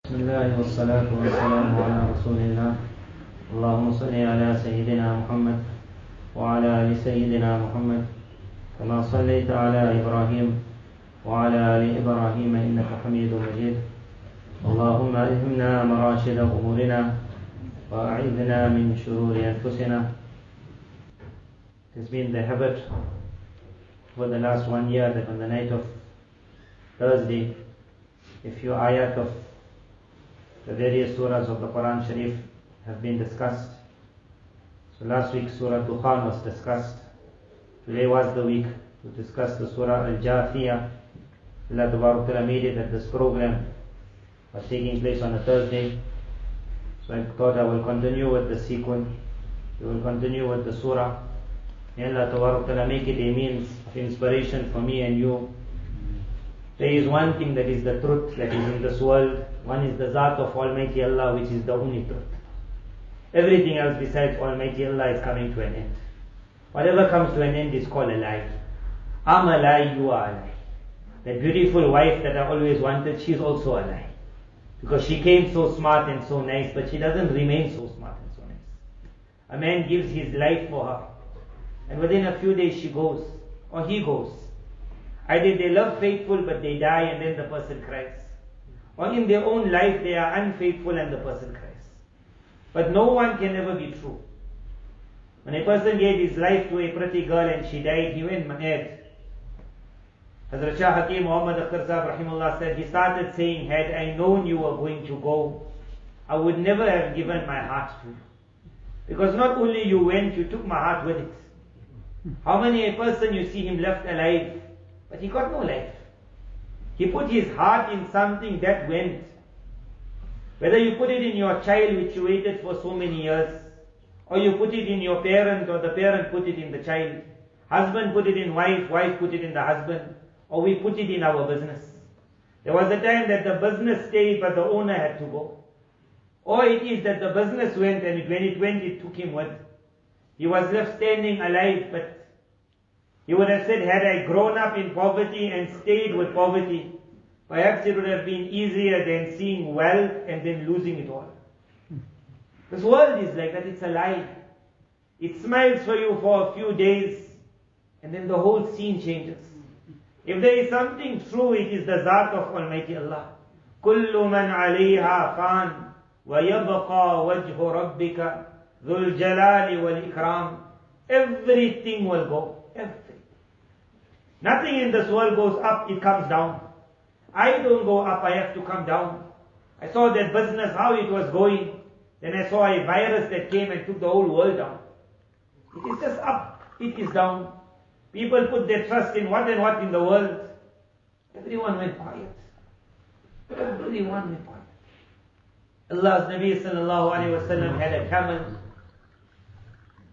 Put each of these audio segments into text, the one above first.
بسم الله والصلاة والسلام على رسول الله. اللهم صل على سيدنا محمد وعلى آل سيدنا محمد كما صليت على إبراهيم وعلى آل إبراهيم إنك حميد مجيد. اللهم ألهمنا مراشد أمورنا وأعذنا من شرور أنفسنا. It has been the habit for the last 1 year that on the night of Thursday, a few ayat of the various surahs of the Quran Sharif have been discussed. So last week Surah Dukhan was discussed. Today was the week to discuss the Surah Al-Jathiyah. Allah Ta'ala made it that this program was taking place on a Thursday. So I thought I will continue with the sequence. We will continue with the Surah. May Allah Ta'ala make it a means of inspiration for me and you. There is one thing that is the truth that is in this world. One is the Zat of Almighty Allah, which is the only truth. Everything else besides Almighty Allah is coming to an end. Whatever comes to an end is called a lie. I'm a lie, you are a lie. That beautiful wife that I always wanted, she's also a lie. Because she came so smart and so nice, but she doesn't remain so smart and so nice. A man gives his life for her, and within a few days she goes, or he goes. Either they love faithful but they die and then the person cries. Or in their own life they are unfaithful and the person cries. But no one can ever be true. When a person gave his life to a pretty girl and she died, he went mad. Hazrat Shah Hakim Muhammad Akhtar Sahib Rahimullah said, he started saying, had I known you were going to go, I would never have given my heart to you. Because not only you went, you took my heart with it. How many a person you see him left alive, but he got no life. He put his heart in something that went. Whether you put it in your child which you waited for so many years, or you put it in your parent, or the parent put it in the child, husband put it in wife, wife put it in the husband, or we put it in our business. There was a time that the business stayed but the owner had to go. Or it is that the business went and when it went it took him with. He was left standing alive, but he would have said, had I grown up in poverty and stayed with poverty, perhaps it would have been easier than seeing wealth and then losing it all. This world is like that, it's a lie. It smiles for you for a few days and then the whole scene changes. If there is something true, it is the Zat of Almighty Allah. كُلُّ مَنْ عَلَيْهَا فَانٍ وَيَبْقَى وَجْهُ رَبِّكَ ذُو الْجَلَالِ وَالْإِكْرَامِ. Everything will go. Everything. Nothing in this world goes up, it comes down. I don't go up, I have to come down. I saw that business, how it was going. Then I saw a virus that came and took the whole world down. It is just up, it is down. People put their trust in what and what in the world. Everyone went quiet. Everyone went quiet. Allah's Nabi sallallahu alayhi wa sallam had a camel.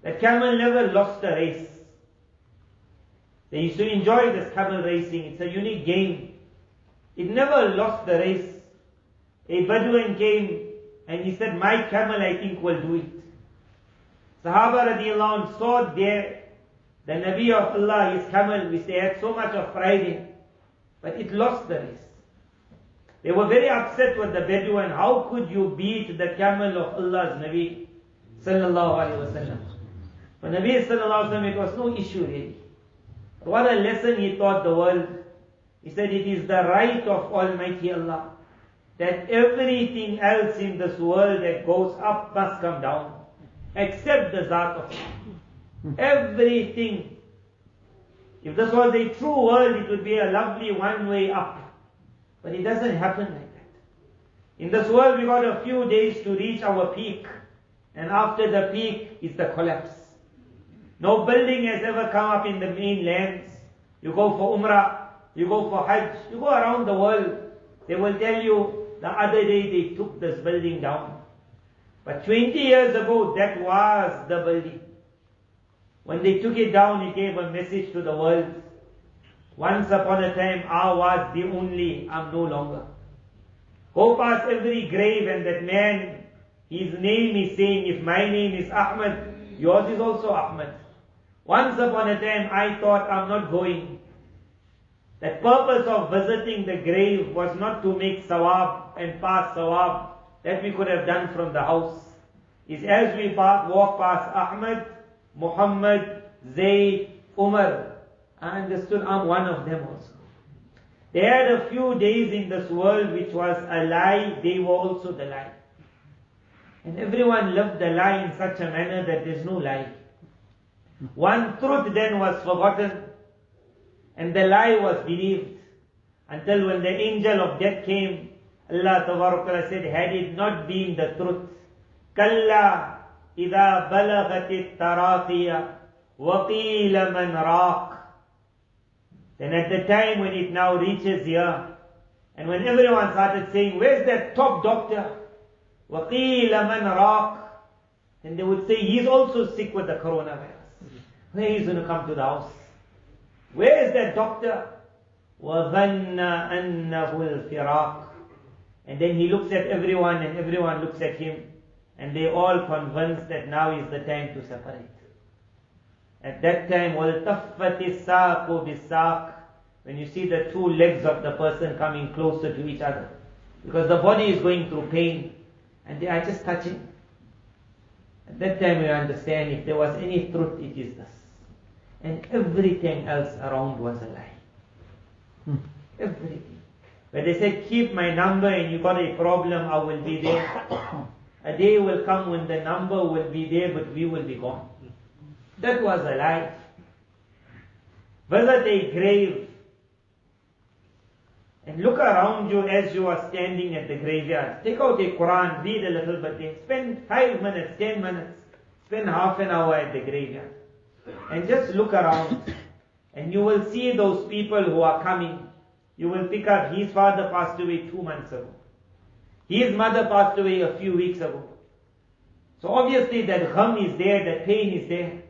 That camel never lost a race. They used to enjoy this camel racing. It's a unique game. It never lost the race. A Bedouin came and he said, my camel I think will do it. Sahaba radiallahu anhu saw there the Nabi of Allah, his camel, which they had so much of pride in, but it lost the race. They were very upset with the Bedouin. How could you beat the camel of Allah's Nabi sallallahu alayhi wa sallam? For Nabi sallallahu alayhi wa sallam, it was no issue really. What a lesson he taught the world. He said it is the right of Almighty Allah that everything else in this world that goes up must come down, except the Zat of Allah. Everything. If this was a true world, it would be a lovely one way up. But it doesn't happen like that. In this world, we got a few days to reach our peak. And after the peak is the collapse. No building has ever come up in the mainlands. You go for Umrah, you go for Hajj, you go around the world. They will tell you, the other day they took this building down. But 20 years ago, that was the building. When they took it down, it gave a message to the world. Once upon a time, I was the only, I'm no longer. Go past every grave and that man, his name is saying, if my name is Ahmad, yours is also Ahmad. Once upon a time, I thought I'm not going. The purpose of visiting the grave was not to make sawab, and pass sawab that we could have done from the house is as we walk past Ahmad, Muhammad, Zayd, Umar, I understood I'm one of them also. They had a few days in this world which was a lie, they were also the lie. And everyone lived the lie in such a manner that there's no lie. One truth then was forgotten and the lie was believed until when the angel of death came, Allah Tabaraka said, had it not been the truth, Kalla idha balagati taraqiya wa qila man raq. Then at the time when it now reaches here, and when everyone started saying, where's that top doctor? Wa qila man raq. Then they would say, he's also sick with the coronavirus. When he's going to come to the house? Where is that doctor? وَظَنَّ أَنَّهُ الْفِرَاقِ. And then he looks at everyone and everyone looks at him and they all convinced that now is the time to separate. At that time, وَالْتَفَّتِ السَّاقُ بِالسَّاقِ. When you see the two legs of the person coming closer to each other. Because the body is going through pain and they are just touching. At that time we understand if there was any truth, it is this. And everything else around was a lie. Everything. Where they said, keep my number and you got a problem, I will be there. A day will come when the number will be there, but we will be gone. That was a lie. Visit a grave and look around you as you are standing at the graveyard. Take out a Quran, read a little bit there. Spend 5 minutes, 10 minutes. Spend half an hour at the graveyard. And just look around. And you will see those people who are coming. You will pick up, his father passed away 2 months ago. His mother passed away a few weeks ago. So obviously that gham is there, that pain is there.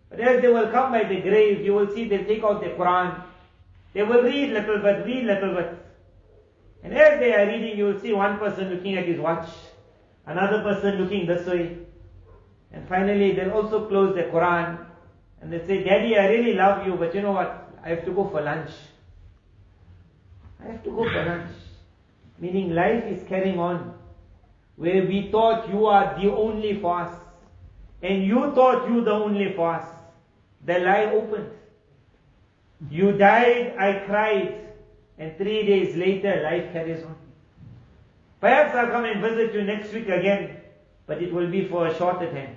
But as they will come by the grave, you will see they take out the Quran. They will read little bit. And as they are reading, you will see one person looking at his watch, another person looking this way. And finally, they'll also close the Quran and they say, Daddy, I really love you, but you know what? I have to go for lunch. I have to go for lunch. Meaning life is carrying on. Where we thought you are the only for us. And you thought you the only for us. The lie opened. You died, I cried. And 3 days later, life carries on. Perhaps I'll come and visit you next week again. But it will be for a shorter time.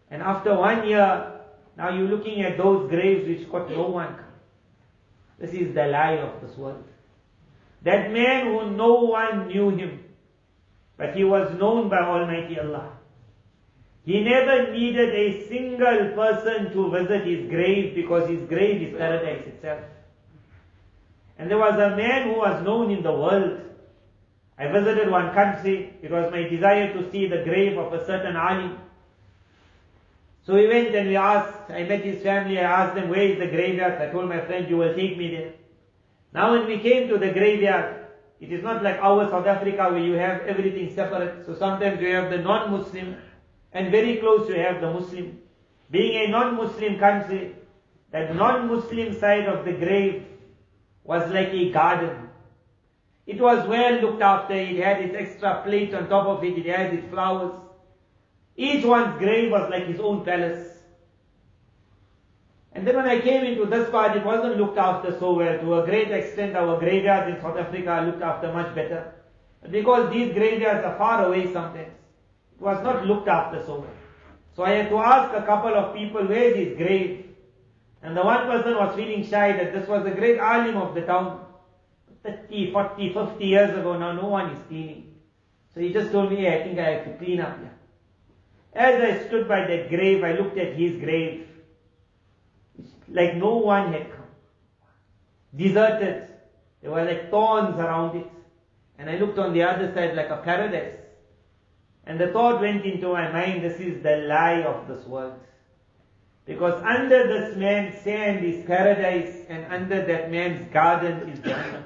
And after 1 year, now you're looking at those graves which got no one. This is the lie of this world. That man who no one knew him, but he was known by Almighty Allah. He never needed a single person to visit his grave because his grave is paradise itself. And there was a man who was known in the world. I visited one country. It was my desire to see the grave of a certain alim. So we went and we asked, I met his family, I asked them, where is the graveyard? I told my friend, you will take me there. Now when we came to the graveyard, it is not like our South Africa where you have everything separate. So sometimes you have the non-Muslim and very close you have the Muslim. Being a non-Muslim country, that non-Muslim side of the grave was like a garden. It was well looked after, it had its extra plate on top of it, it had its flowers. Each one's grave was like his own palace. And then when I came into this part, it wasn't looked after so well. To a great extent, our graveyards in South Africa are looked after much better. But because these graveyards are far away sometimes, it was not looked after so well. So I had to ask a couple of people, where is his grave? And the one person was feeling shy that this was a great alim of the town. 30, 40, 50 years ago, now no one is cleaning. So he just told me, hey, I think I have to clean up here. As I stood by that grave, I looked at his grave. Like no one had come. Deserted. There were like thorns around it. And I looked on the other side like a paradise. And the thought went into my mind, this is the lie of this world. Because under this man's sand is paradise, and under that man's garden is Jannah.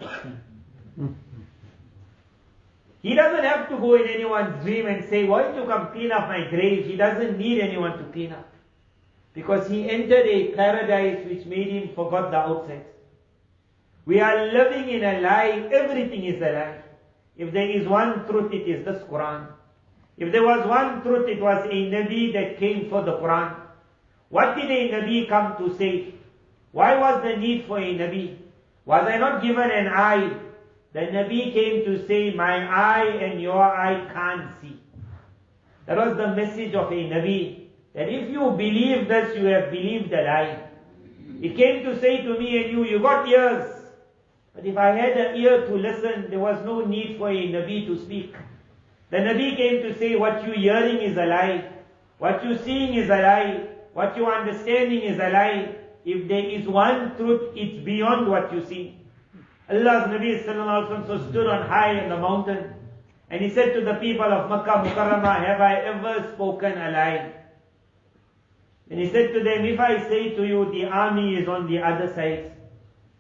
He doesn't have to go in anyone's dream and say, why don't you come clean up my grave? He doesn't need anyone to clean up. Because he entered a paradise which made him forget the outside. We are living in a lie. Everything is a lie. If there is one truth, it is this Quran. If there was one truth, it was a Nabi that came for the Quran. What did a Nabi come to say? Why was the need for a Nabi? Was I not given an eye? The Nabi came to say, my eye and your eye can't see. That was the message of a Nabi. That if you believe this, you have believed a lie. He came to say to me and you got ears. But if I had an ear to listen, there was no need for a Nabi to speak. The Nabi came to say, what you hearing is a lie. What you seeing is a lie. What you understanding is a lie. If there is one truth, it's beyond what you see. Allah's Nabi sallallahu alaihi wasallam stood on high in the mountain. And he said to the people of Makkah Mukarramah, have I ever spoken a lie? And he said to them, if I say to you the army is on the other side,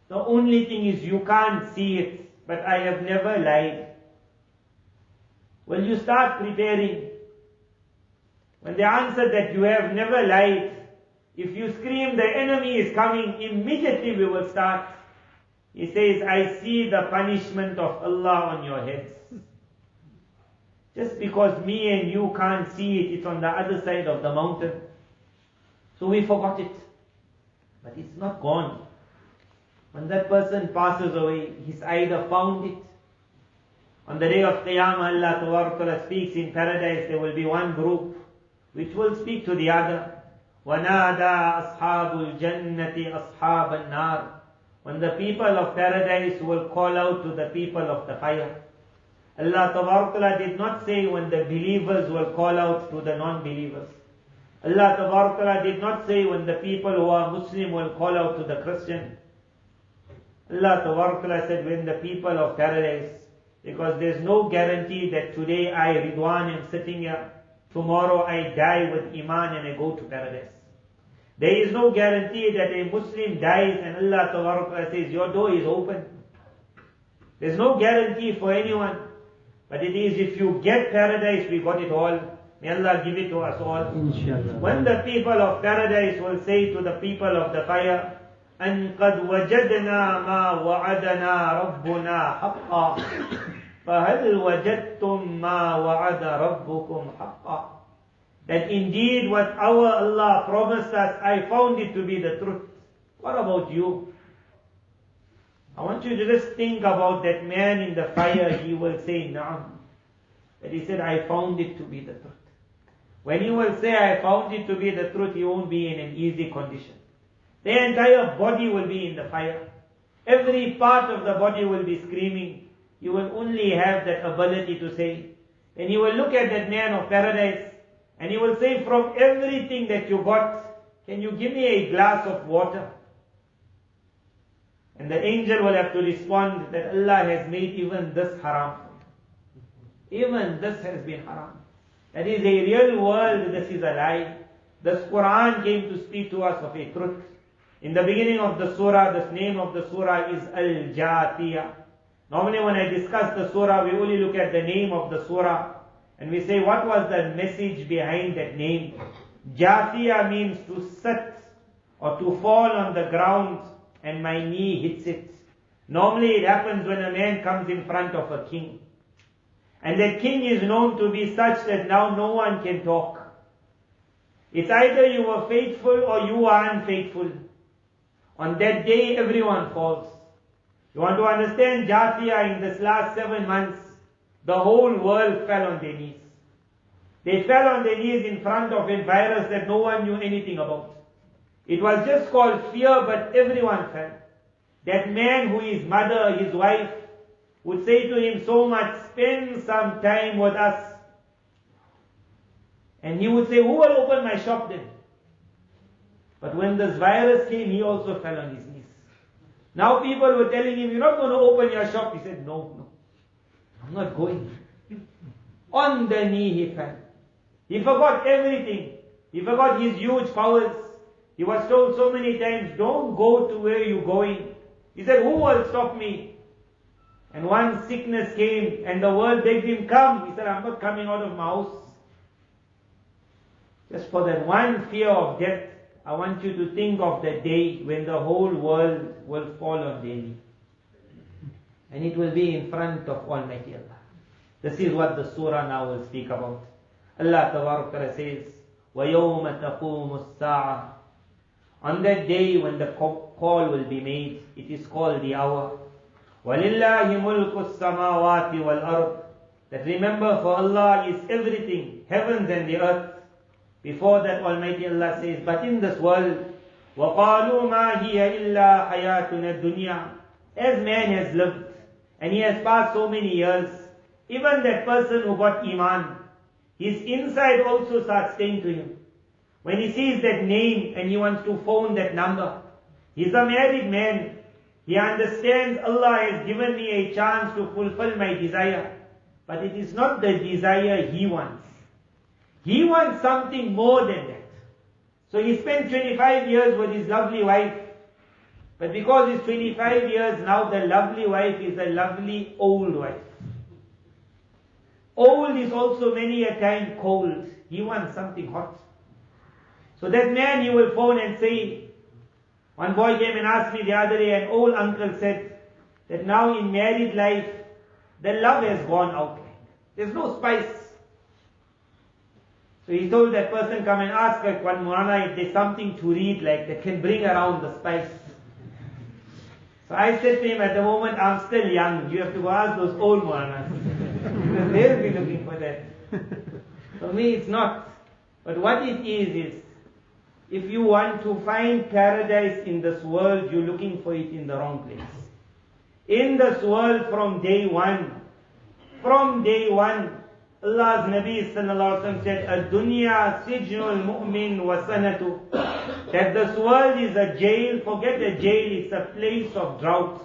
the only thing is you can't see it, but I have never lied. Will you start preparing? When they answered that you have never lied, if you scream the enemy is coming, immediately we will start. He says, I see the punishment of Allah on your heads. Just because me and you can't see it, it's on the other side of the mountain. So we forgot it. But it's not gone. When that person passes away, he's either found it. On the day of Qiyamah, Allah Ta'ala speaks in paradise, there will be one group which will speak to the other. وَنَادَى أَصْحَابُ الْجَنَّةِ أَصْحَابَ النَّارِ. When the people of paradise will call out to the people of the fire. Allah Ta'ala did not say when the believers will call out to the non-believers. Allah Ta'ala did not say when the people who are Muslim will call out to the Christian. Allah Ta'ala said when the people of paradise, because there's no guarantee that today I, Ridwan, am sitting here, tomorrow I die with Iman and I go to paradise. There is no guarantee that a Muslim dies and Allah Ta'ala says your door is open. There's no guarantee for anyone. But it is if you get paradise, we got it all. May Allah give it to us all. Inshallah. When the people of paradise will say to the people of the fire, أَن قَدْ وَجَدْنَا مَا وَعَدَنَا رَبُّنَا حَقًّا فَهَلْ وَجَدْتُم مَا وَعَدَ رَبُّكُمْ حَقًّا. That indeed what our Allah promised us, I found it to be the truth. What about you? I want you to just think about that man in the fire. He will say, Naam. That he said, I found it to be the truth. When he will say, I found it to be the truth, he won't be in an easy condition. The entire body will be in the fire. Every part of the body will be screaming. You will only have that ability to say. And he will look at that man of paradise and he will say, from everything that you got, can you give me a glass of water? And the angel will have to respond that Allah has made even this haram. Even this has been haram. That is a real world, this is a lie. This Quran came to speak to us of a truth. In the beginning of the surah, the name of the surah is Al-Jathiyah. Normally when I discuss the surah, we only look at the name of the surah. And we say, what was the message behind that name? Jathiyah means to sit or to fall on the ground and my knee hits it. Normally it happens when a man comes in front of a king. And that king is known to be such that now no one can talk. It's either you were faithful or you are unfaithful. On that day everyone falls. You want to understand Jathiyah in this last 7 months, the whole world fell on their knees. They fell on their knees in front of a virus that no one knew anything about. It was just called fear, but everyone fell. That man who his mother, his wife, would say to him so much, spend some time with us. And he would say, who will open my shop then? But when this virus came, he also fell on his knees. Now people were telling him, you're not going to open your shop. He said, no, I'm not going. On the knee he fell. He forgot everything. He forgot his huge powers. He was told so many times, don't go to where you're going. He said, who will stop me? And one sickness came and the world begged him, come. He said, I'm not coming out of my house. Just for that one fear of death, I want you to think of the day when the whole world will fall on their knee. And it will be in front of Almighty Allah. This is what the surah now will speak about. Allah Tabaraka says, وَيَوْمَ تَقُومُ السَّاعَةِ. On that day when the call will be made, it is called the hour. وَلِلَّهِ مُلْكُ السَّمَاوَاتِ وَالْأَرْضِ. That remember, for Allah is everything, heavens and the earth. Before that, Almighty Allah says, but in this world, وَقَالُوا مَا هِيَ إِلَّا حَيَاتُنَا الدُّنْيَا. As man has lived, and he has passed so many years, even that person who got Iman, his inside also starts saying to him, when he sees that name and he wants to phone that number, he's a married man, he understands Allah has given me a chance to fulfill my desire, but it is not the desire he wants. He wants something more than that. So he spent 25 years with his lovely wife, but because it's 25 years now, the lovely wife is a lovely old wife. Old is also many a time cold. He wants something hot. So that man, he will phone and say, one boy came and asked me the other day, an old uncle said that now in married life, the love has gone out. There's no spice. So he told that person, come and ask one Moulana if there's something to read like that can bring around the spice. So I said to him, at the moment I'm still young, you have to go ask those old Moulanas. Because they'll be looking for that. For me it's not. But what it is, if you want to find paradise in this world, you're looking for it in the wrong place. In this world from day one, Allah's Nabi sallallahu alaihi wasallam said, "Ad-dunya sijnul mu'min wa sanatu." That this world is a jail. Forget a jail; it's a place of drought.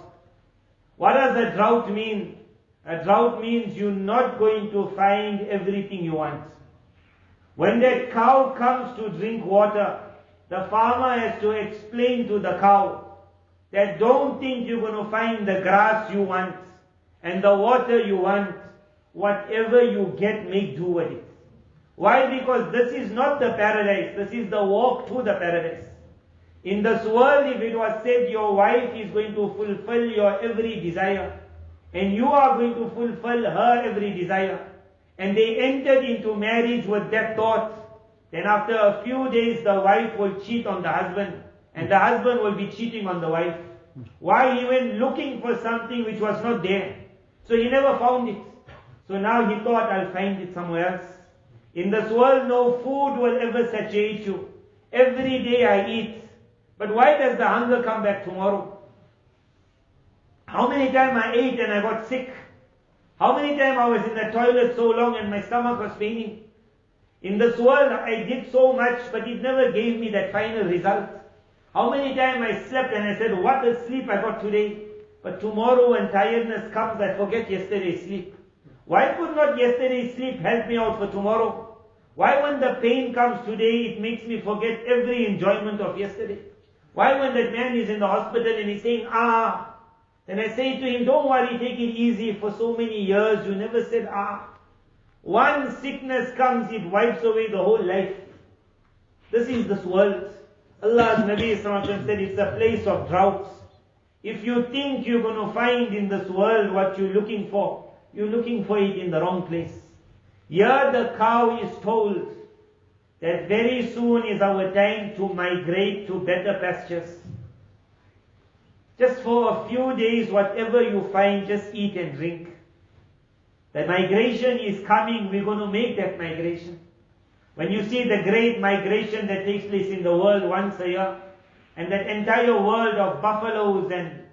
What does a drought mean? A drought means you're not going to find everything you want. When that cow comes to drink water, the farmer has to explain to the cow that don't think you're going to find the grass you want and the water you want. Whatever you get, make do with it. Why? Because this is not the paradise. This is the walk to the paradise. In this world, if it was said your wife is going to fulfill your every desire, and you are going to fulfill her every desire, and they entered into marriage with that thought, then after a few days the wife will cheat on the husband, and the husband will be cheating on the wife. Why? He went looking for something which was not there. So he never found it. So now he thought, I'll find it somewhere else. In this world, no food will ever satiate you. Every day I eat. But why does the hunger come back tomorrow? How many times I ate and I got sick? How many times I was in the toilet so long and my stomach was paining? In this world, I did so much, but it never gave me that final result. How many times I slept and I said, what a sleep I got today. But tomorrow when tiredness comes, I forget yesterday's sleep. Why could not yesterday's sleep help me out for tomorrow? Why when the pain comes today, it makes me forget every enjoyment of yesterday? Why when that man is in the hospital and he's saying, then I say to him, don't worry, take it easy. For so many years, you never said, One sickness comes, it wipes away the whole life. This is this world. Allah's Nabi said it's a place of droughts. If you think you're going to find in this world what you're looking for it in the wrong place. Here the cow is told that very soon is our time to migrate to better pastures. Just for a few days, whatever you find, just eat and drink. The migration is coming, we're going to make that migration. When you see the great migration that takes place in the world once a year, and that entire world of buffaloes and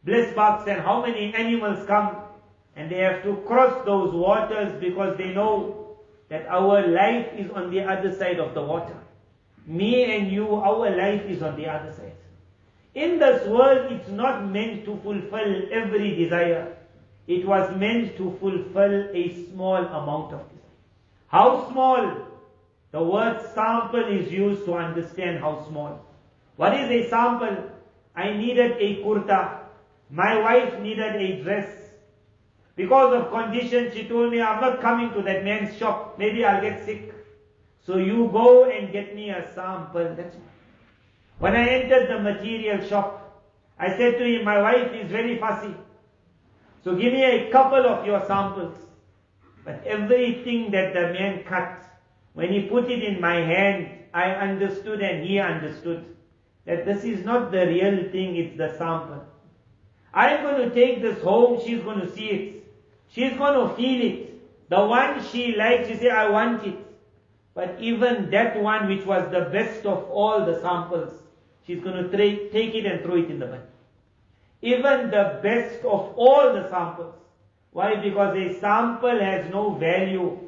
blissbucks and how many animals come, and they have to cross those waters because they know that our life is on the other side of the water. Me and you, our life is on the other side. In this world, it's not meant to fulfill every desire. It was meant to fulfill a small amount of desire. How small? The word sample is used to understand how small. What is a sample? I needed a kurta. My wife needed a dress. Because of conditions, she told me, I'm not coming to that man's shop. Maybe I'll get sick. So you go and get me a sample. That's all. When I entered the material shop, I said to him, my wife is very fussy. So give me a couple of your samples. But everything that the man cut, when he put it in my hand, I understood and he understood that this is not the real thing, it's the sample. I'm going to take this home, she's going to see it. She's going to feel it. The one she likes, she say, I want it. But even that one which was the best of all the samples, she's going to take it and throw it in the bin. Even the best of all the samples. Why? Because a sample has no value.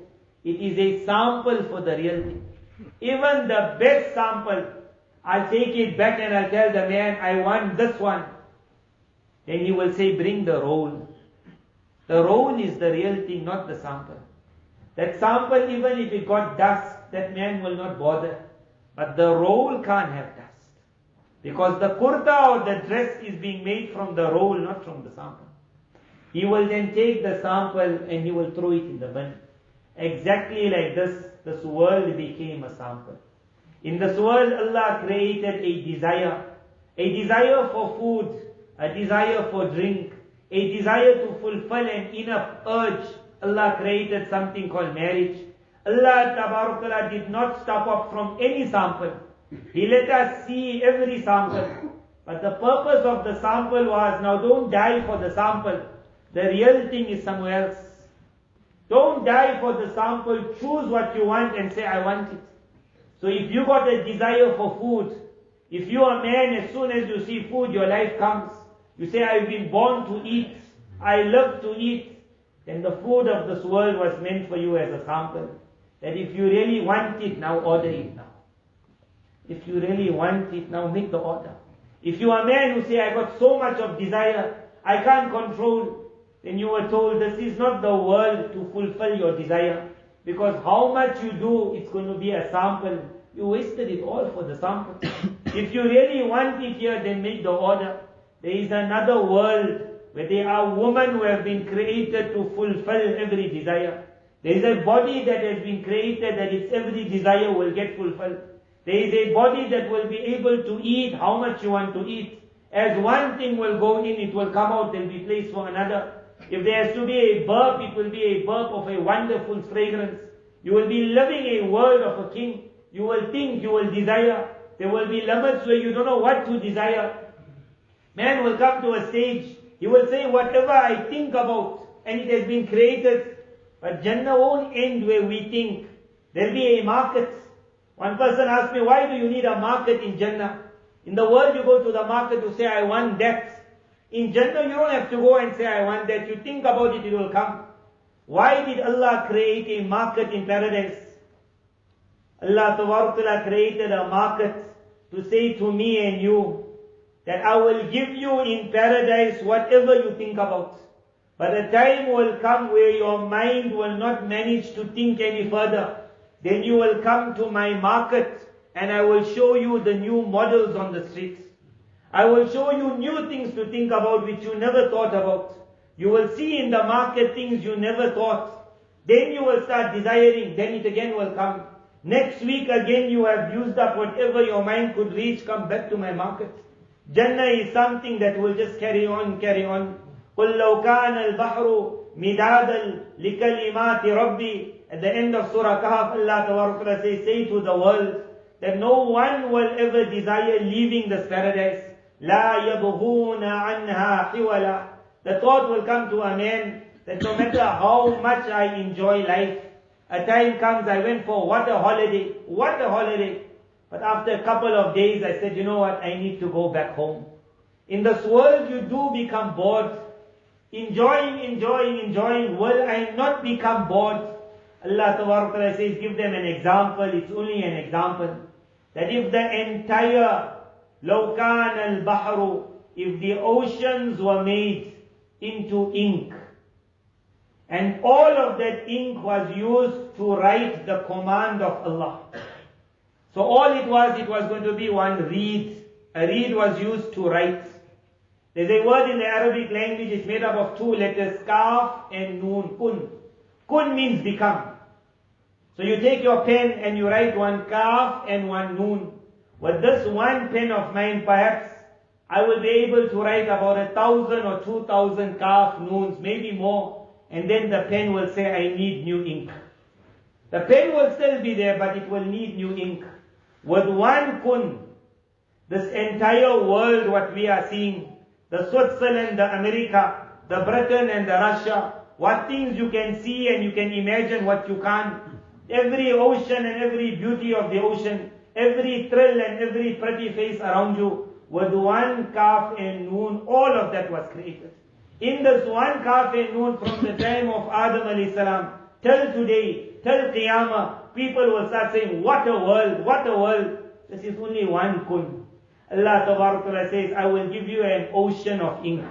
It is a sample for the real thing. Even the best sample, I'll take it back and I'll tell the man, I want this one. Then he will say, bring the roll. The roll is the real thing, not the sample. That sample, even if it got dust, that man will not bother. But the roll can't have dust. Because the kurta or the dress is being made from the roll, not from the sample. He will then take the sample and he will throw it in the bin. Exactly like this world became a sample. In this world, Allah created a desire for food, a desire for drink, a desire to fulfill an inner urge. Allah created something called marriage. Allah Ta'ala did not stop up from any sample. He let us see every sample. But the purpose of the sample was, now don't die for the sample. The real thing is somewhere else. Don't die for the sample. Choose what you want and say, I want it. So if you got a desire for food, if you are a man, as soon as you see food, your life comes. You say, I've been born to eat. I love to eat. Then the food of this world was meant for you as a sample. That if you really want it, now order it now. If you really want it, now make the order. If you are a man who say, I got so much of desire, I can't control, then you were told this is not the world to fulfill your desire. Because how much you do, it's going to be a sample. You wasted it all for the sample. If you really want it here, then make the order. There is another world where there are women who have been created to fulfill every desire. There is a body that has been created that its every desire will get fulfilled. There is a body that will be able to eat how much you want to eat. As one thing will go in, it will come out, there will be place for another. If there has to be a burp, it will be a burp of a wonderful fragrance. You will be living a world of a king. You will think, you will desire. There will be limits where you don't know what to desire. Man will come to a stage, he will say, whatever I think about, and it has been created. But Jannah won't end where we think. There will be a market. One person asked me, why do you need a market in Jannah? In the world you go to the market to say, I want that. In Jannah you don't have to go and say, I want that. You think about it, it will come. Why did Allah create a market in paradise? Allah Ta'ala created a market to say to me and you, that I will give you in paradise whatever you think about. But the time will come where your mind will not manage to think any further. Then you will come to my market and I will show you the new models on the streets. I will show you new things to think about which you never thought about. You will see in the market things you never thought. Then you will start desiring, then it again will come. Next week again you have used up whatever your mind could reach, come back to my market. Jannah is something that will just carry on, carry on. قُلْ لَوْ كَانَ الْبَحْرُ مِدَادًا لِكَلِمَاتِ رَبِّي. At the end of Surah Kahf, Allah Ta'ala says, say to the world that no one will ever desire leaving this paradise. لَا يَبْغُونَ عَنْهَا حِوَلًا. The thought will come to a man that no matter how much I enjoy life, a time comes I went for what a holiday. But after a couple of days I said, you know what, I need to go back home. In this world you do become bored. Enjoying. Will I not become bored? Allah Ta'ala says, give them an example. It's only an example. That if the entire لَوْ كَانَ الْبَحْرُ, if the oceans were made into ink, and all of that ink was used to write the command of Allah. So all it was going to be one reed. A reed was used to write. There's a word in the Arabic language, it's made up of two letters, kaf and noon, kun. Kun means become. So you take your pen and you write one kaf and one noon. With this one pen of mine, perhaps I will be able to write about 1,000 or 2,000 kaf noons, maybe more. and then the pen will say, I need new ink. The pen will still be there, but it will need new ink. With one kun, this entire world, what we are seeing, the Switzerland, the America, the Britain and the Russia, what things you can see and you can imagine what you can't. Every ocean and every beauty of the ocean, every thrill and every pretty face around you, with one kaf and noon, all of that was created. In this one kaf and noon, from the time of Adam alayhi salam till today, till Qiyamah, people will start saying, what a world, what a world. This is only one kun. Allah Ta'ala says, I will give you an ocean of ink.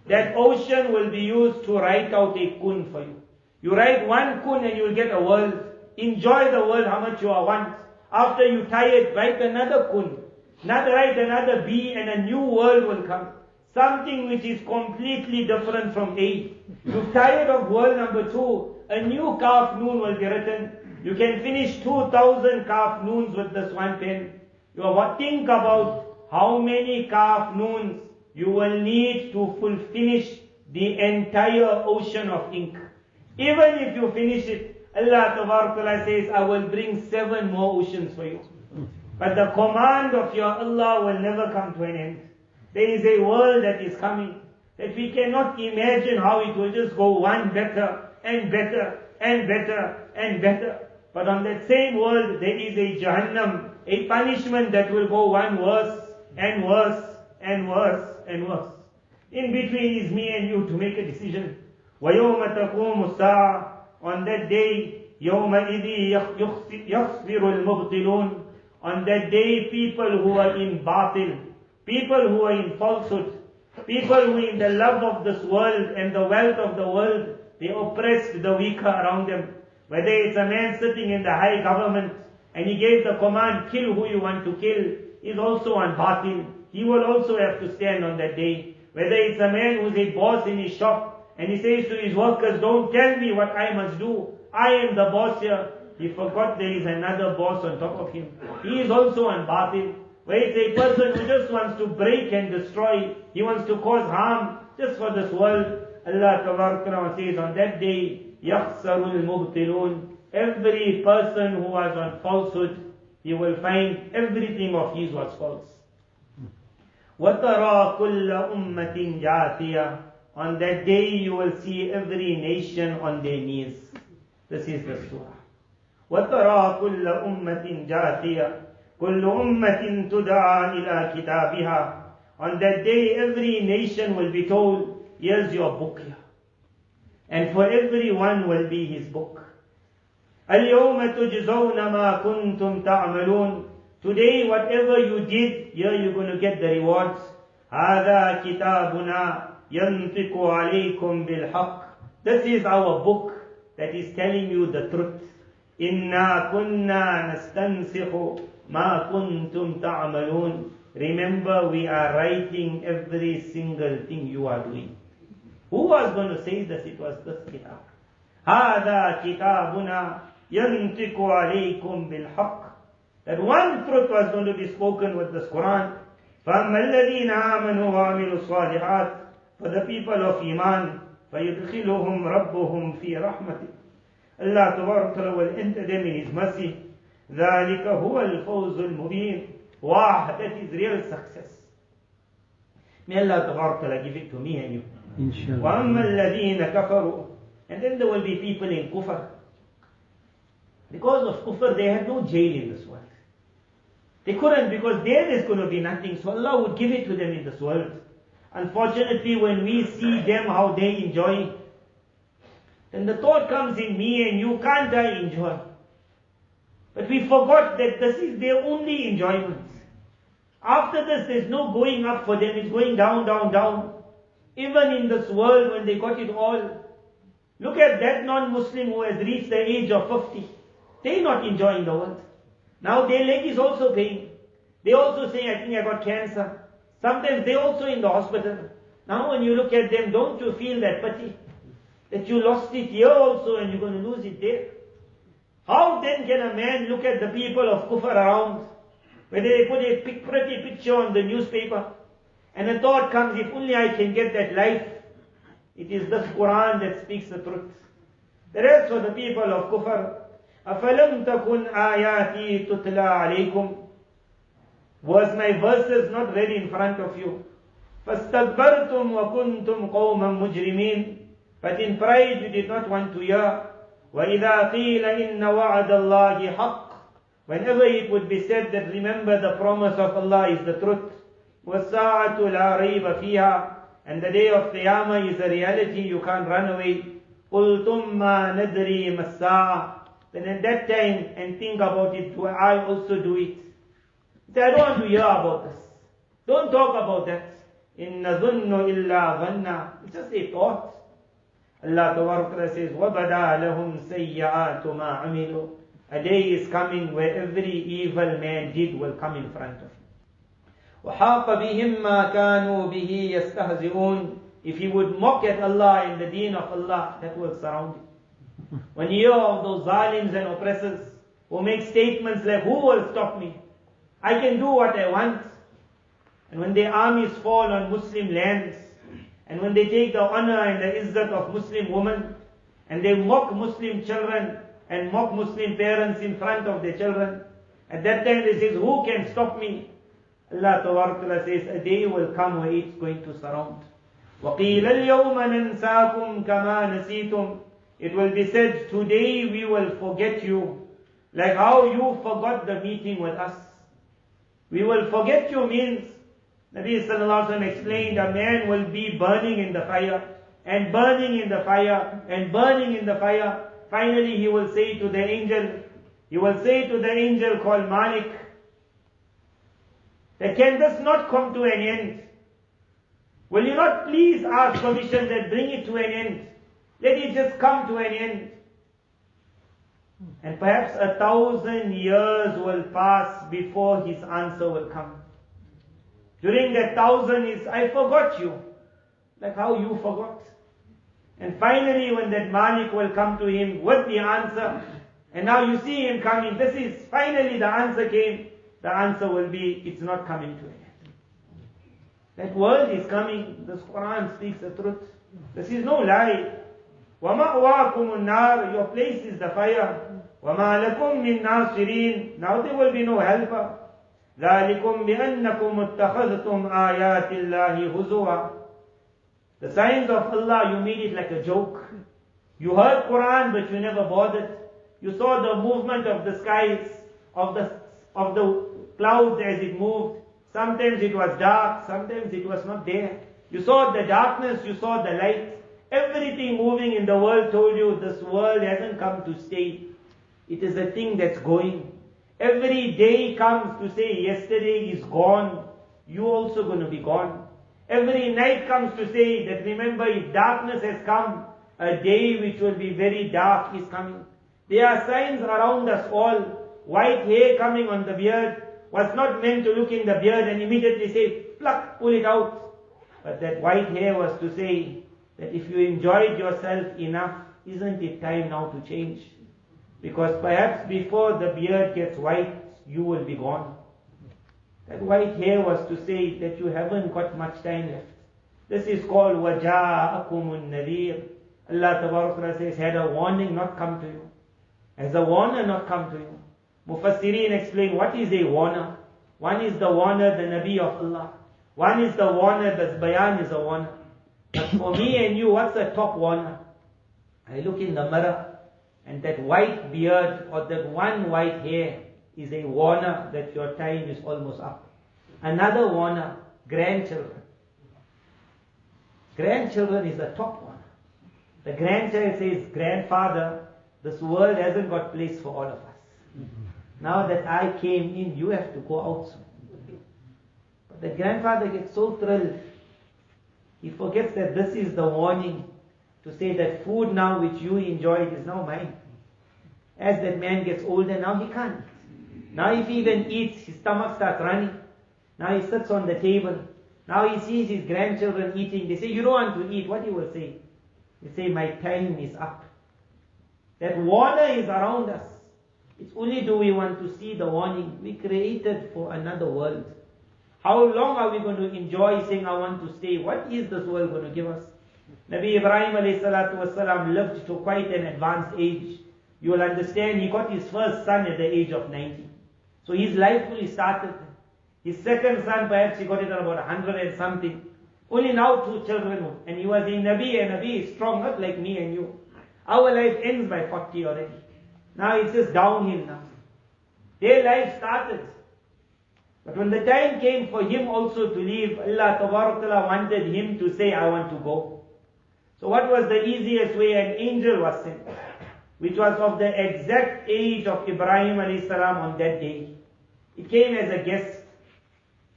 That ocean will be used to write out a kun for you. You write one kun and you will get a world. Enjoy the world how much you want. After you tired, write another kun. Write another B and a new world will come. Something which is completely different from A. You're tired of world number 2. A new kaf noon will be written. You can finish 2,000 kaf noons with this one pen. Think about how many kaf noons you will need to finish the entire ocean of ink. Even if you finish it, Allah Ta'ala says, I will bring 7 more oceans for you. But the command of your Allah will never come to an end. There is a world that is coming that we cannot imagine how it will just go one better and better and better and better. But on that same world, there is a Jahannam, a punishment that will go one worse and worse and worse and worse. In between is me and you to make a decision. وَيَوْمَ تَقُومُ السَّاعَةُ On that day, يَوْمَئِذِ يَخْسِرُ الْمُبْطِلُونَ On that day, people who are in batil, people who are in falsehood, people who are in the love of this world and the wealth of the world, they oppress the weaker around them. Whether it's a man sitting in the high government and he gave the command, kill who you want to kill, is also on batil. He will also have to stand on that day. Whether it's a man who's a boss in his shop and he says to his workers, don't tell me what I must do. I am the boss here. He forgot there is another boss on top of him. He is also on batil. Where it's a person who just wants to break and destroy. He wants to cause harm just for this world. Allah Ta'ala says on that day, يَخْسَرُ الْمُبْطِلُونَ Every person who was on falsehood, he will find everything of his was false. وَتَرَى كُلَّ أُمَّةٍ جَاثِيَةٍ On that day you will see every nation on their knees. This is the surah. وَتَرَى كُلَّ أُمَّةٍ جَاثِيَةٍ كُلُّ أُمَّةٍ تُدْعَى إِلَى كِتَابِهَا On that day every nation will be told, here's your book here. And for everyone will be his book. الْيَوْمَ تُجْزَوْنَ مَا كُنْتُمْ تَعْمَلُونَ Today whatever you did, here you're going to get the rewards. هَذَا كِتَابُنَا يَنْطِقُ عَلَيْكُمْ بِالْحَقِّ This is our book that is telling you the truth. إِنَّا كُنَّا نَسْتَنْسِخُ مَا كُنْتُمْ تَعْمَلُونَ Remember, we are writing every single thing you are doing. Who was going to say this? It was this kitab. هَذَا كِتَابُنَا يَنْطِقُ عَلَيْكُمْ بِالْحَقِّ That one truth was going to be spoken with this Quran. فَأَمَّا الَّذِينَ آمَنُوا وَعَمِلُوا الصَّالِحَاتِ For the people of Iman, فَيُدْخِلُهُمْ رَبُّهُمْ فِي رَحْمَتِهِ Allah Ta'ala will enter them in His mercy. ذَلِكَ هُوَ الْفَوْزُ الْمُبِينُ Wow, that is real success. May Allah Ta'ala give it to me and you. Inshallah. وَأَمَّا الَّذِينَ كَفَرُوا And then there will be people in kufr. Because of kufr, they had no jail in this world. They couldn't, because there is going to be nothing. So Allah would give it to them in this world. Unfortunately, when we see them how they enjoy, then the thought comes in me and you, can't I enjoy? But we forgot that this is their only enjoyment. After this, there's no going up for them. It's going down, down, down. Even in this world, when they got it all, look at that non-Muslim who has reached the age of 50. They're not enjoying the world. Now their leg is also pain. They also say, I think I got cancer. Sometimes they're also in the hospital. Now when you look at them, don't you feel that pity? That you lost it here also and you're going to lose it there. How then can a man look at the people of kufr around, where they put a pretty picture on the newspaper, and a thought comes, if only I can get that life. It is this Quran that speaks the truth. The rest for the people of Kufr, أَفَلَمْ تَكُنْ آيَاتِي تُتْلَى عَلَيْكُمْ. Was my verses not read in front of you? فَاسْتَكْبَرْتُمْ وَكُنْتُمْ قَوْمًا مُجْرِمِينَ. But in pride you did not want to hear. وَإِذَا قِيلَ إِنَّ وَعَدَ اللَّهِ حَقٌّ. Whenever it would be said that remember the promise of Allah is the truth. وَالسَّاعَةُ لَا رَيْبَ فِيهَا. And the day of Qiyamah is a reality, you can't run away. قُلْتُمْ مَا نَدْرِي مَا السَّاعَةُ. Then at that time, and think about it, do I also do it? Say, I don't want to hear about this. Don't talk about that. إِنَّ ظُنُّ إِلَّا ظَنَّا. It's just a thought. Allah Ta'ala says, وَبَدَى لَهُمْ سَيِّئَاتُ مَا عَمِلُوا. A day is coming where every evil man did will come in front of him. وَحَاقَ بِهِمْ مَا كَانُوا بِهِ يَسْتَهْزِئُونَ. If he would mock at Allah in the deen of Allah, that will surround him. When you hear of those zalims and oppressors who make statements like, who will stop me? I can do what I want. And when their armies fall on Muslim lands, and when they take the honor and the izzat of Muslim women, and they mock Muslim children, and mock Muslim parents in front of their children, at that time they say, who can stop me? Allah Ta'ala says, a day will come where it's going to surround. وَقِيلَ الْيَوْمَ نَنْسَاكُمْ كَمَا نَسِيتُمْ. It will be said, today we will forget you, like how you forgot the meeting with us. We will forget you means, Nabi Sallallahu Alaihi Wasallam explained, a man will be burning in the fire, and burning in the fire, and burning in the fire. Finally he will say to the angel, called Malik, that can this not come to an end? Will you not please ask permission that bring it to an end? Let it just come to an end. And perhaps 1,000 years will pass before his answer will come. During that 1,000 is, I forgot you. Like how you forgot. And finally when that Malik will come to him with the answer, and now you see him coming, this is finally the answer came, the answer will be, it's not coming to an end. That world is coming, this Quran speaks the truth. This is no lie. وَمَأْوَاكُمُ النَّارِ. Your place is the fire. وَمَا لَكُمْ مِنْ نَاصِرِينَ. Now there will be no helper. ذَلِكُمْ بِأَنَّكُمْ اتَّخَذْتُمْ آيَاتِ اللَّهِ هُزُوًا. The signs of Allah, you made it like a joke. You heard Quran but you never bothered. You saw the movement of the skies, of the clouds as it moved. Sometimes it was dark, sometimes it was not there. You saw the darkness, you saw the light. Everything moving in the world told you this world hasn't come to stay. It is a thing that's going. Every day comes to say yesterday is gone. You also going to be gone. Every night comes to say that remember if darkness has come, a day which will be very dark is coming. There are signs around us all. White hair coming on the beard was not meant to look in the beard and immediately say, pluck, pull it out. But that white hair was to say that if you enjoyed yourself enough, isn't it time now to change? Because perhaps before the beard gets white, you will be gone. That white hair was to say that you haven't got much time left. This is called وَجَاءَكُمُ النَّذِيرُ. Allah Ta'ala says, had a warning not come to you? Has a warner not come to you? Mufassirin explain what is a warner. One is the warner, the Nabi of Allah. One is the warner, the bayan is a warner. But for me and you, what's the top warner? I look in the mirror and that white beard or that one white hair is a warner that your time is almost up. Another warner, grandchildren. Grandchildren is the top one. The grandchild says, grandfather, this world hasn't got place for all of us. Now that I came in, you have to go out soon. But the grandfather gets so thrilled. He forgets that this is the warning to say that food now which you enjoyed is now mine. As that man gets older, now he can't. Now if he even eats, his stomach starts running. Now he sits on the table. Now he sees his grandchildren eating. They say, you don't want to eat. What he will say? They say, my time is up. That warner is around us. It's only do we want to see the warning. We created for another world. How long are we going to enjoy saying, I want to stay? What is this world going to give us? Nabi Ibrahim alayhi salatu wasalam lived to quite an advanced age. You will understand he got his first son at the age of 90. So his life fully started. His second son, perhaps he got it at about 100 and something. Only now 2 children. And he was a Nabi, and Nabi is strong, not like me and you. Our life ends by 40 already. Now it's just downhill now. Their life started. But when the time came for him also to leave, Allah Ta'ala wanted him to say, I want to go. So what was the easiest way? An angel was sent, which was of the exact age of Ibrahim alayhi salam on that day. It came as a guest.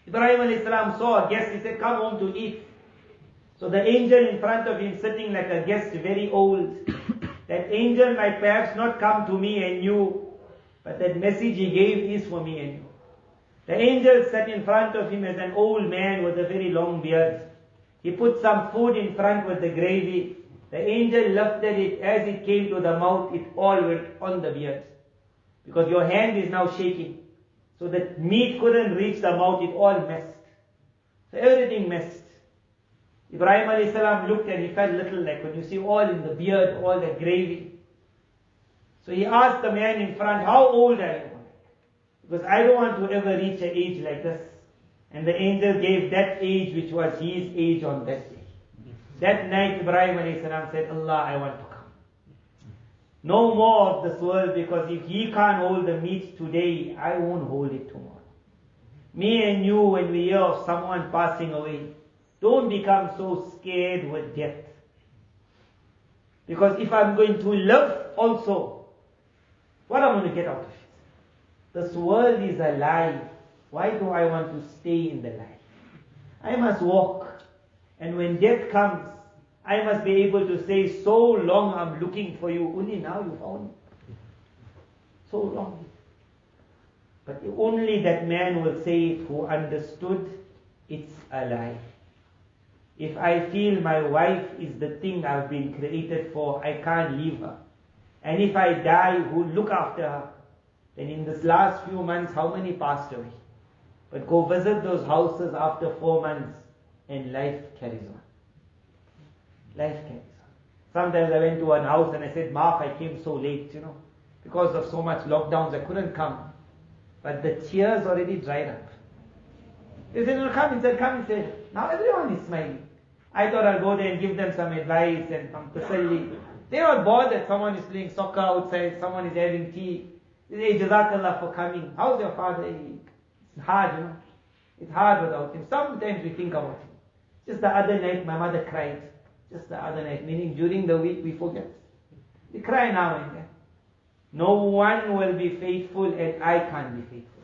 Ibrahim alayhi salam saw a guest, he said, come home to eat. So the angel in front of him sitting like a guest, very old. That angel might perhaps not come to me and you, but that message he gave is for me and you. The angel sat in front of him as an old man with a very long beard. He put some food in front with the gravy. The angel lifted it. As it came to the mouth, it all went on the beard. Because your hand is now shaking. So the meat couldn't reach the mouth, it all messed. So everything messed. Ibrahim alayhi salam looked and he felt little like when you see all in the beard, all the gravy. So he asked the man in front, how old are you? Because I don't want to ever reach an age like this. And the angel gave that age which was his age on that day. That night Ibrahim alayhi salam said, Allah, I want to come. No more of this world, because if he can't hold the meat today, I won't hold it tomorrow. Me and you, when we hear of someone passing away, don't become so scared with death. Because if I'm going to live also, what am I going to get out of it? This world is a lie. Why do I want to stay in the lie? I must walk. And when death comes, I must be able to say, so long I'm looking for you. Only now you found me. So long. But only that man will say it who understood it's a lie. If I feel my wife is the thing I've been created for, I can't leave her. And if I die, who look after her? Then in this last few months, how many passed away? But go visit those houses after 4 months and life carries on. Life carries on. Sometimes I went to an house and I said, Mark, I came so late, because of so much lockdowns, I couldn't come. But the tears already dried up. They said, no, come inside, come inside. Now everyone is smiling. I thought I'll go there and give them some advice and some tasalli. They're not bothered. Someone is playing soccer outside, someone is having tea. They say, Jazakallah for coming. How's your father? It's hard, It's hard without him. Sometimes we think about him. Just the other night, my mother cried. Just the other night, meaning during the week we forget. We cry now and then. No one will be faithful and I can't be faithful.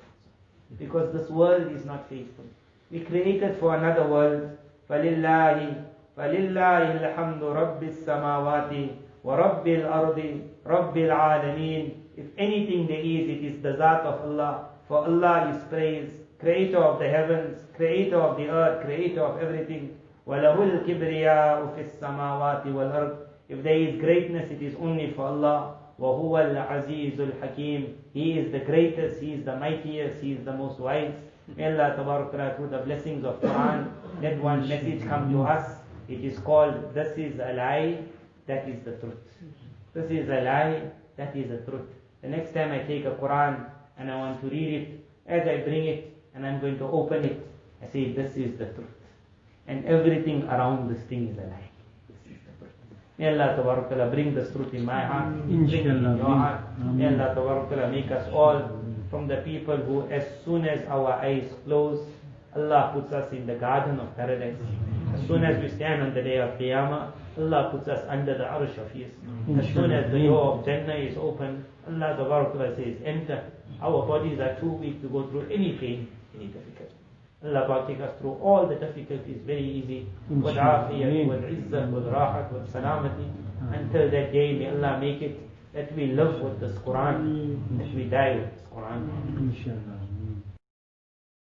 Because this world is not faithful. We created for another world. فَلِلَّهِ الْحَمْدُ رَبِّ السَّمَاوَاتِ وَرَبِّ الْأَرْضِ رَبِّ الْعَالَمِينَ. If anything there is, it is the Zat of Allah. For Allah is praise, creator of the heavens, creator of the earth, creator of everything. وَلَهُ الْكِبْرِيَاءُ فِي السَّمَاوَاتِ وَالْأَرْضِ. If there is greatness, it is only for Allah. وَهُوَ الْعَزِيزُ الْحَكِيمُ. He is the greatest, He is the mightiest, He is the most wise. May Allah Tabarak through the blessings of Quran, let one message come to us. It is called, this is a lie, that is the truth. This is a lie, that is the truth. The next time I take a Quran and I want to read it, as I bring it and I'm going to open it, I say, this is the truth. And everything around this thing is a lie. This is the truth. May Allah Tabarak bring this truth in my heart, bring it in your heart. May Allah Tabarak make us all from the people who, as soon as our eyes close, Allah puts us in the garden of paradise. As soon as we stand on the day of Qiyamah, Allah puts us under the arsh of His. As soon as the door of Jannah is open, Allah Tabarak says, enter. Our bodies are too weak to go through any pain, any difficulty. Allah take us through all the difficulties very easy. With afiyat, with izzat, with rahat, with salamati. Until that day, may Allah make it that we live with this Quran, that we die with this Quran.